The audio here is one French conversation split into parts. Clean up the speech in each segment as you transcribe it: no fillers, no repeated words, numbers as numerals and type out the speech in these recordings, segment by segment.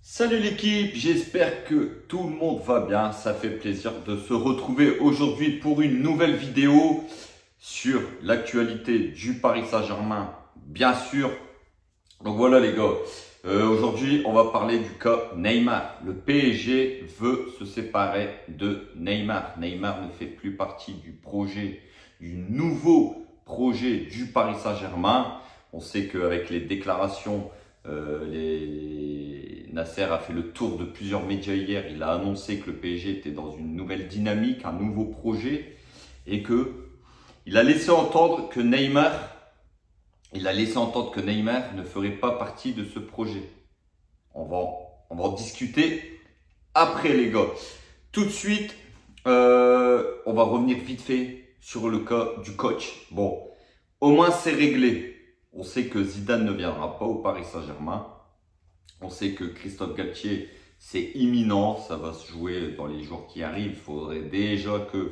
Salut l'équipe, j'espère que tout le monde va bien. Ça fait plaisir de se retrouver aujourd'hui pour une nouvelle vidéo sur l'actualité du Paris Saint-Germain, bien sûr. Donc voilà les gars, aujourd'hui on va parler du cas Neymar. Le PSG veut se séparer de Neymar. Neymar ne fait plus partie du nouveau projet du Paris Saint-Germain. On sait qu'avec les déclarations, Nasser a fait le tour de plusieurs médias hier. Il a annoncé que le PSG était dans une nouvelle dynamique, un nouveau projet, et que il a laissé entendre que Neymar ne ferait pas partie de ce projet. On va en discuter après les gars. Tout de suite, on va revenir vite fait sur le cas du coach. Bon, au moins c'est réglé. On sait que Zidane ne viendra pas au Paris Saint-Germain. On sait que Christophe Galtier, c'est imminent. Ça va se jouer dans les jours qui arrivent. Il faudrait déjà que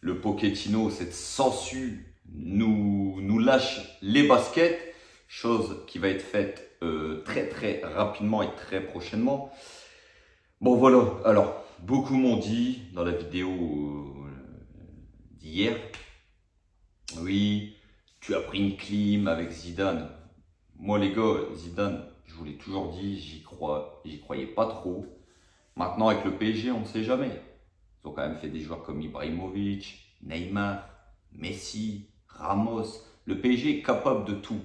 le Pochettino, cette sangsue, nous lâche les baskets. Chose qui va être faite très très rapidement et très prochainement. Bon voilà, alors beaucoup m'ont dit dans la vidéo d'hier, oui, tu as pris une clim avec Zidane. Moi les gars, Zidane, je vous l'ai toujours dit, j'y croyais pas trop. Maintenant avec le PSG, on ne sait jamais. Ils ont quand même fait des joueurs comme Ibrahimovic, Neymar, Messi, Ramos. Le PSG est capable de tout.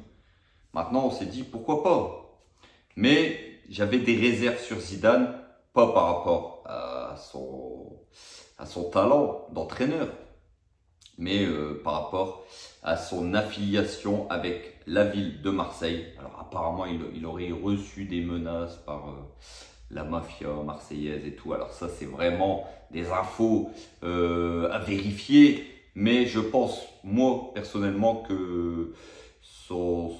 Maintenant, on s'est dit pourquoi pas. Mais j'avais des réserves sur Zidane, pas par rapport à son talent d'entraîneur, mais par rapport à son affiliation avec la ville de Marseille. Alors apparemment, il aurait reçu des menaces par la mafia marseillaise et tout. Alors ça, c'est vraiment des infos à vérifier. Mais je pense, moi, personnellement, que son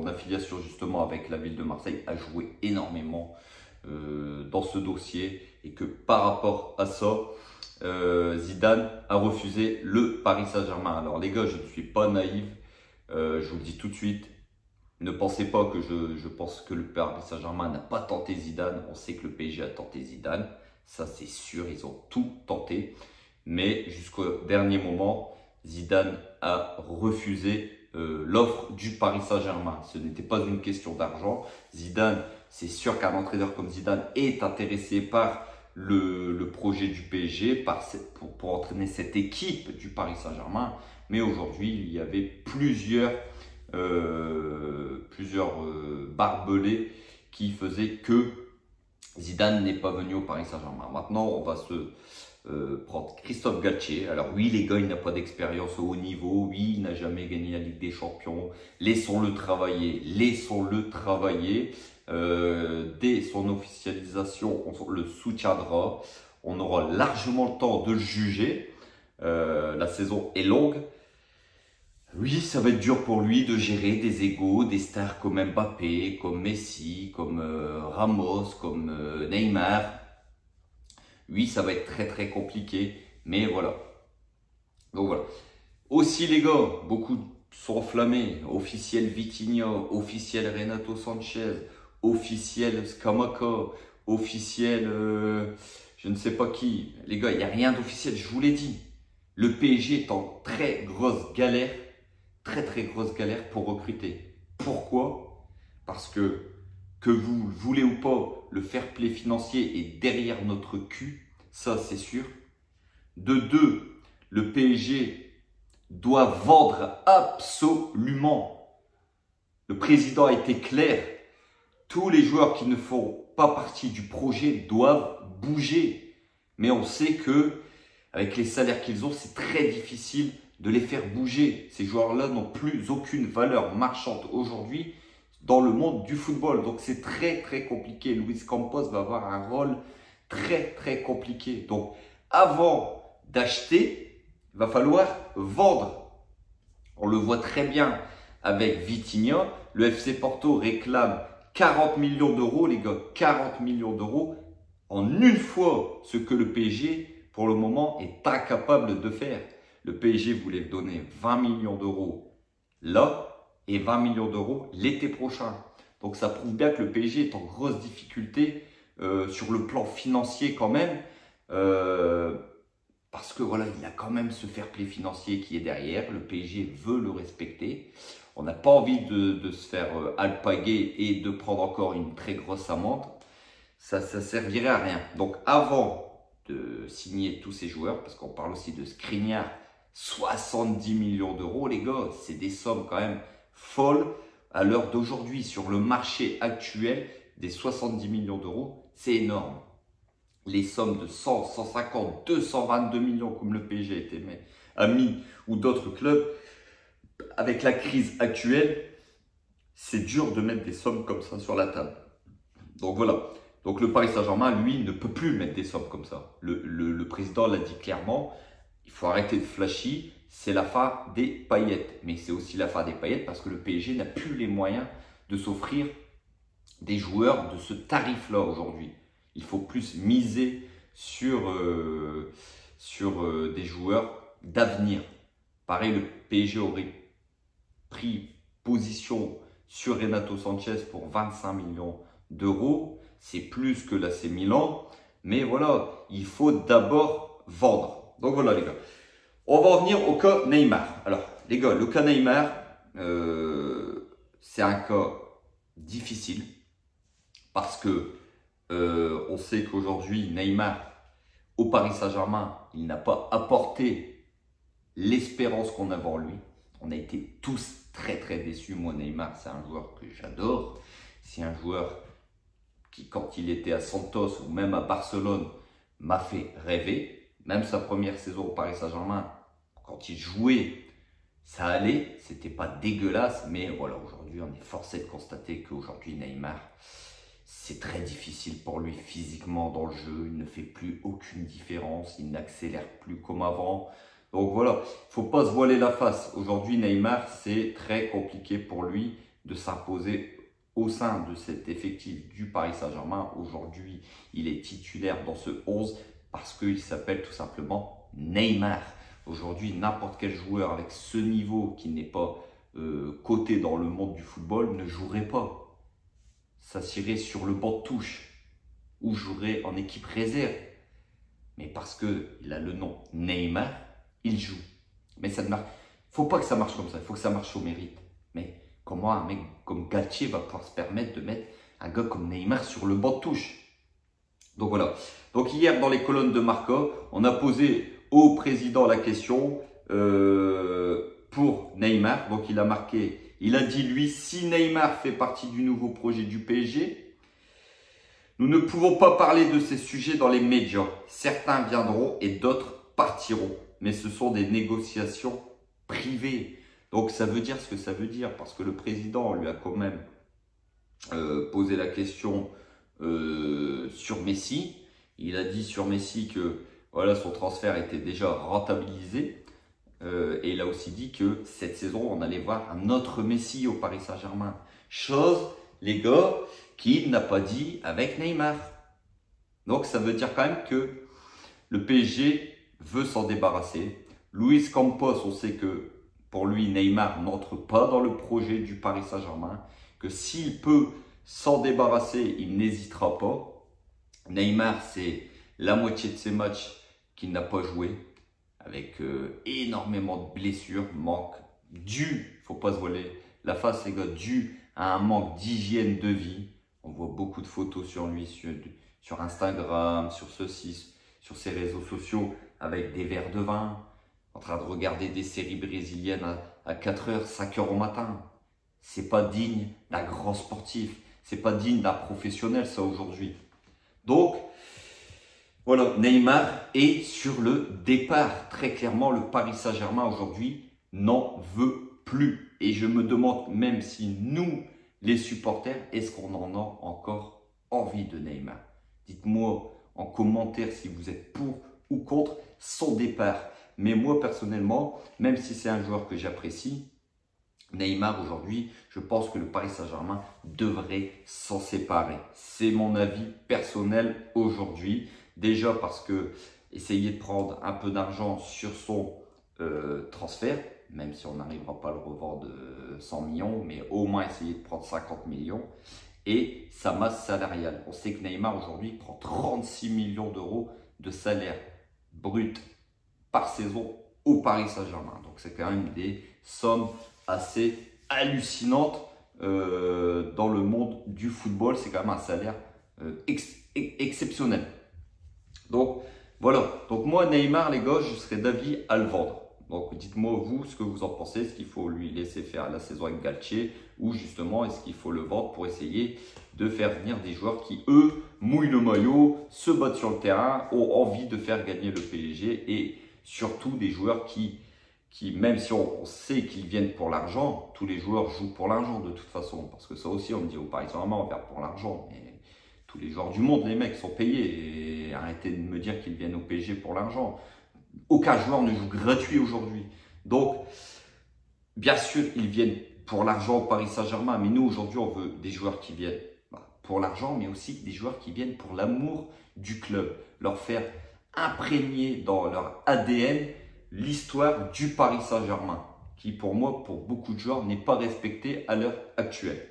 affiliation justement avec la ville de Marseille a joué énormément dans ce dossier. Et que par rapport à ça, Zidane a refusé le Paris Saint-Germain. Alors les gars, je ne suis pas naïf. Je vous le dis tout de suite. Ne pensez pas que je pense que le Paris Saint-Germain n'a pas tenté Zidane. On sait que le PSG a tenté Zidane. Ça, c'est sûr. Ils ont tout tenté. Mais jusqu'au dernier moment, Zidane a refusé l'offre du Paris Saint-Germain. Ce n'était pas une question d'argent. Zidane, c'est sûr qu'un entraîneur comme Zidane est intéressé par le projet du PSG pour entraîner cette équipe du Paris Saint-Germain. Mais aujourd'hui, il y avait plusieurs barbelés qui faisaient que Zidane n'est pas venu au Paris Saint-Germain. Maintenant, on va se prendre Christophe Galtier. Alors oui, les gars, il n'a pas d'expérience au haut niveau. Oui, il n'a jamais gagné la Ligue des Champions. Laissons-le travailler. Laissons-le travailler. Dès son officialisation, on le soutiendra. On aura largement le temps de le juger. La saison est longue. Oui, ça va être dur pour lui de gérer des égos, des stars comme Mbappé, comme Messi, comme Ramos, comme Neymar. Oui, ça va être très très compliqué, mais voilà. Donc voilà. Aussi les gars, beaucoup sont enflammés. Officiel Vitinha, officiel Renato Sanchez, officiel Scamacca, officiel je ne sais pas qui. Les gars, il n'y a rien d'officiel, je vous l'ai dit. Le PSG est en très grosse galère. Très très grosse galère pour recruter. Pourquoi? Parce que vous le voulez ou pas, le fair play financier est derrière notre cul, ça c'est sûr. De deux, le PSG doit vendre absolument. Le président a été clair. Tous les joueurs qui ne font pas partie du projet doivent bouger. Mais on sait que avec les salaires qu'ils ont, c'est très difficile de les faire bouger. Ces joueurs-là n'ont plus aucune valeur marchande aujourd'hui dans le monde du football. Donc c'est très très compliqué. Luis Campos va avoir un rôle très très compliqué. Donc avant d'acheter, il va falloir vendre. On le voit très bien avec Vitinha. Le FC Porto réclame 40 millions d'euros, les gars. 40 millions d'euros en une fois, ce que le PSG pour le moment est incapable de faire. Le PSG voulait donner 20 millions d'euros là, et 20 millions d'euros l'été prochain. Donc ça prouve bien que le PSG est en grosse difficulté sur le plan financier quand même. Parce que voilà, il a quand même ce fair play financier qui est derrière. Le PSG veut le respecter. On n'a pas envie de se faire alpaguer et de prendre encore une très grosse amende. Ça servirait à rien. Donc avant de signer tous ces joueurs, parce qu'on parle aussi de Skriniar, 70 millions d'euros, les gars, c'est des sommes quand même folles à l'heure d'aujourd'hui. Sur le marché actuel, des 70 millions d'euros, c'est énorme. Les sommes de 100, 150, 222 millions comme le PSG a mis ou d'autres clubs, avec la crise actuelle, c'est dur de mettre des sommes comme ça sur la table. Donc voilà. Donc le Paris Saint-Germain, lui, ne peut plus mettre des sommes comme ça. Le président l'a dit clairement, il faut arrêter de flashy, c'est la fin des paillettes. Mais c'est aussi la fin des paillettes parce que le PSG n'a plus les moyens de s'offrir des joueurs de ce tarif-là aujourd'hui. Il faut plus miser sur des joueurs d'avenir. Pareil, le PSG aurait pris position sur Renato Sanchez pour 25 millions d'euros. C'est plus que l'AC Milan. Mais voilà, il faut d'abord vendre. Donc voilà les gars. On va en venir au cas Neymar. Alors les gars, le cas Neymar, c'est un cas difficile. Parce que on sait qu'aujourd'hui, Neymar, au Paris Saint-Germain, il n'a pas apporté l'espérance qu'on avait en lui. On a été tous très très déçus. Moi, Neymar, c'est un joueur que j'adore. C'est un joueur qui, quand il était à Santos ou même à Barcelone, m'a fait rêver. Même sa première saison au Paris Saint-Germain, quand il jouait, ça allait. C'était pas dégueulasse. Mais voilà, aujourd'hui, on est forcé de constater qu'aujourd'hui, Neymar, c'est très difficile pour lui physiquement dans le jeu. Il ne fait plus aucune différence. Il n'accélère plus comme avant. Donc voilà, il ne faut pas se voiler la face. Aujourd'hui, Neymar, c'est très compliqué pour lui de s'imposer au sein de cet effectif du Paris Saint-Germain. Aujourd'hui, il est titulaire dans ce 11 parce qu'il s'appelle tout simplement Neymar. Aujourd'hui, n'importe quel joueur avec ce niveau qui n'est pas coté dans le monde du football ne jouerait pas. S'assirait sur le banc de touche ou jouerait en équipe réserve. Mais parce qu'il a le nom Neymar, il joue. Mais ça ne marche. Faut pas que ça marche comme ça. Il faut que ça marche au mérite. Mais comment un mec comme Galtier va pouvoir se permettre de mettre un gars comme Neymar sur le banc de touche? Donc voilà. Donc hier, dans les colonnes de Marca, on a posé au président la question pour Neymar. Donc il a marqué. Il a dit, lui, si Neymar fait partie du nouveau projet du PSG, nous ne pouvons pas parler de ces sujets dans les médias. Certains viendront et d'autres partiront. Mais ce sont des négociations privées. Donc ça veut dire ce que ça veut dire. Parce que le président lui a quand même posé la question sur Messi. Il a dit sur Messi que voilà, son transfert était déjà rentabilisé. Et il a aussi dit que cette saison, on allait voir un autre Messi au Paris Saint-Germain. Chose, les gars, qu'il n'a pas dit avec Neymar. Donc ça veut dire quand même que le PSG veut s'en débarrasser. Luis Campos, on sait que pour lui, Neymar n'entre pas dans le projet du Paris Saint-Germain. Que s'il peut s'en débarrasser, il n'hésitera pas. Neymar, c'est la moitié de ses matchs qu'il n'a pas joué. Avec énormément de blessures, manque dû, faut pas se voiler la face les gars, dû à un manque d'hygiène de vie. On voit beaucoup de photos sur lui, sur Instagram, sur ceci, sur ses réseaux sociaux, avec des verres de vin, en train de regarder des séries brésiliennes à 4h, 5h au matin. C'est pas digne d'un grand sportif, c'est pas digne d'un professionnel ça aujourd'hui. Donc, voilà, Neymar est sur le départ. Très clairement, le Paris Saint-Germain aujourd'hui n'en veut plus. Et je me demande même si nous, les supporters, est-ce qu'on en a encore envie de Neymar? Dites-moi en commentaire si vous êtes pour ou contre son départ. Mais moi, personnellement, même si c'est un joueur que j'apprécie, Neymar aujourd'hui, je pense que le Paris Saint-Germain devrait s'en séparer. C'est mon avis personnel aujourd'hui. Déjà parce que essayer de prendre un peu d'argent sur son transfert, même si on n'arrivera pas à le revendre 100 millions, mais au moins essayer de prendre 50 millions. Et sa masse salariale. On sait que Neymar aujourd'hui prend 36 millions d'euros de salaire brut par saison au Paris Saint-Germain. Donc c'est quand même des sommes assez hallucinantes dans le monde du football. C'est quand même un salaire exceptionnel. Donc voilà. Donc moi Neymar les gars, je serais d'avis à le vendre. Donc dites-moi vous ce que vous en pensez. Est-ce qu'il faut lui laisser faire la saison avec Galtier ou justement est-ce qu'il faut le vendre pour essayer de faire venir des joueurs qui eux mouillent le maillot, se battent sur le terrain, ont envie de faire gagner le PSG et surtout des joueurs qui même si on sait qu'ils viennent pour l'argent, tous les joueurs jouent pour l'argent de toute façon. Parce que ça aussi on me dit au Paris Saint-Germain on vient pour l'argent. Mais tous les joueurs du monde, les mecs sont payés et arrêtez de me dire qu'ils viennent au PSG pour l'argent. Aucun joueur ne joue gratuit aujourd'hui. Donc, bien sûr, ils viennent pour l'argent au Paris Saint-Germain. Mais nous, aujourd'hui, on veut des joueurs qui viennent pour l'argent, mais aussi des joueurs qui viennent pour l'amour du club. Leur faire imprégner dans leur ADN l'histoire du Paris Saint-Germain, qui pour moi, pour beaucoup de joueurs, n'est pas respectée à l'heure actuelle.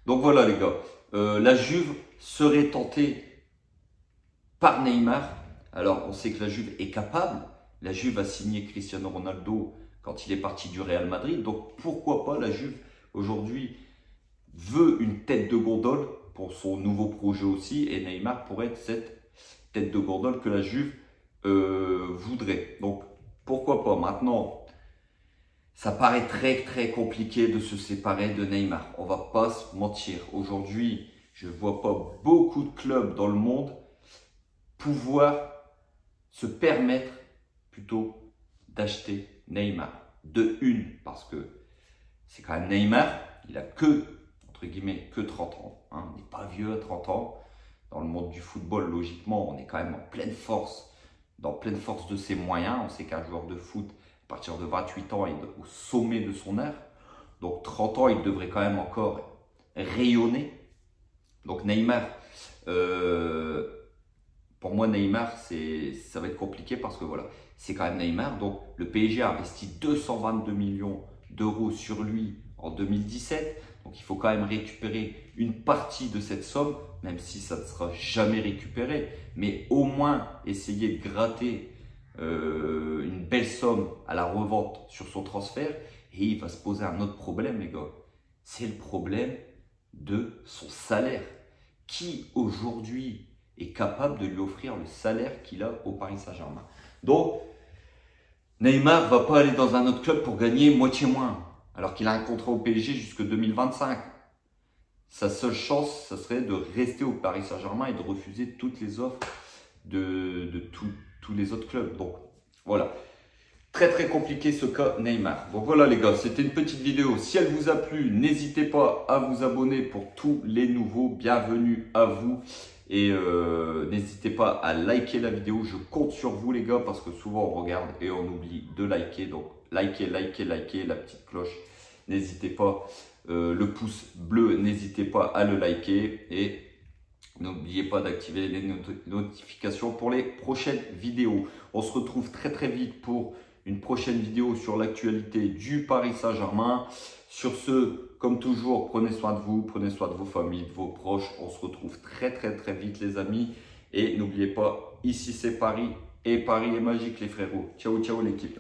Donc voilà les gars, la Juve serait tentée par Neymar. Alors, on sait que la Juve est capable. La Juve a signé Cristiano Ronaldo quand il est parti du Real Madrid. Donc, pourquoi pas la Juve, aujourd'hui, veut une tête de gondole pour son nouveau projet aussi. Et Neymar pourrait être cette tête de gondole que la Juve voudrait. Donc, pourquoi pas. Maintenant, ça paraît très compliqué de se séparer de Neymar. On va pas se mentir. Aujourd'hui, je ne vois pas beaucoup de clubs dans le monde pouvoir se permettre plutôt d'acheter Neymar. De une, parce que c'est quand même Neymar, il a que, entre guillemets, que 30 ans. Hein. On n'est pas vieux à 30 ans. Dans le monde du football, logiquement, on est quand même en pleine force, dans pleine force de ses moyens. On sait qu'un joueur de foot, à partir de 28 ans, est au sommet de son art. Donc 30 ans, il devrait quand même encore rayonner. Donc Neymar, pour moi, Neymar, ça va être compliqué parce que voilà, c'est quand même Neymar. Donc, le PSG a investi 222 millions d'euros sur lui en 2017. Donc, il faut quand même récupérer une partie de cette somme, même si ça ne sera jamais récupéré. Mais au moins, essayer de gratter une belle somme à la revente sur son transfert. Et il va se poser un autre problème, les gars. C'est le problème de son salaire. Qui aujourd'hui est capable de lui offrir le salaire qu'il a au Paris Saint-Germain. Donc, Neymar ne va pas aller dans un autre club pour gagner moitié moins, alors qu'il a un contrat au PSG jusqu'en 2025. Sa seule chance, ça serait de rester au Paris Saint-Germain et de refuser toutes les offres de tous les autres clubs. Donc, voilà. Très compliqué ce cas Neymar. Donc voilà les gars, c'était une petite vidéo. Si elle vous a plu, n'hésitez pas à vous abonner pour tous les nouveaux. Bienvenue à vous. Et n'hésitez pas à liker la vidéo. Je compte sur vous les gars parce que souvent on regarde et on oublie de liker. Donc likez, la petite cloche. N'hésitez pas, le pouce bleu, n'hésitez pas à le liker. Et n'oubliez pas d'activer les notifications pour les prochaines vidéos. On se retrouve très vite pour une prochaine vidéo sur l'actualité du Paris Saint-Germain. Sur ce, comme toujours, prenez soin de vous, prenez soin de vos familles, de vos proches. On se retrouve très vite les amis. Et n'oubliez pas, ici c'est Paris et Paris est magique les frérots. Ciao l'équipe.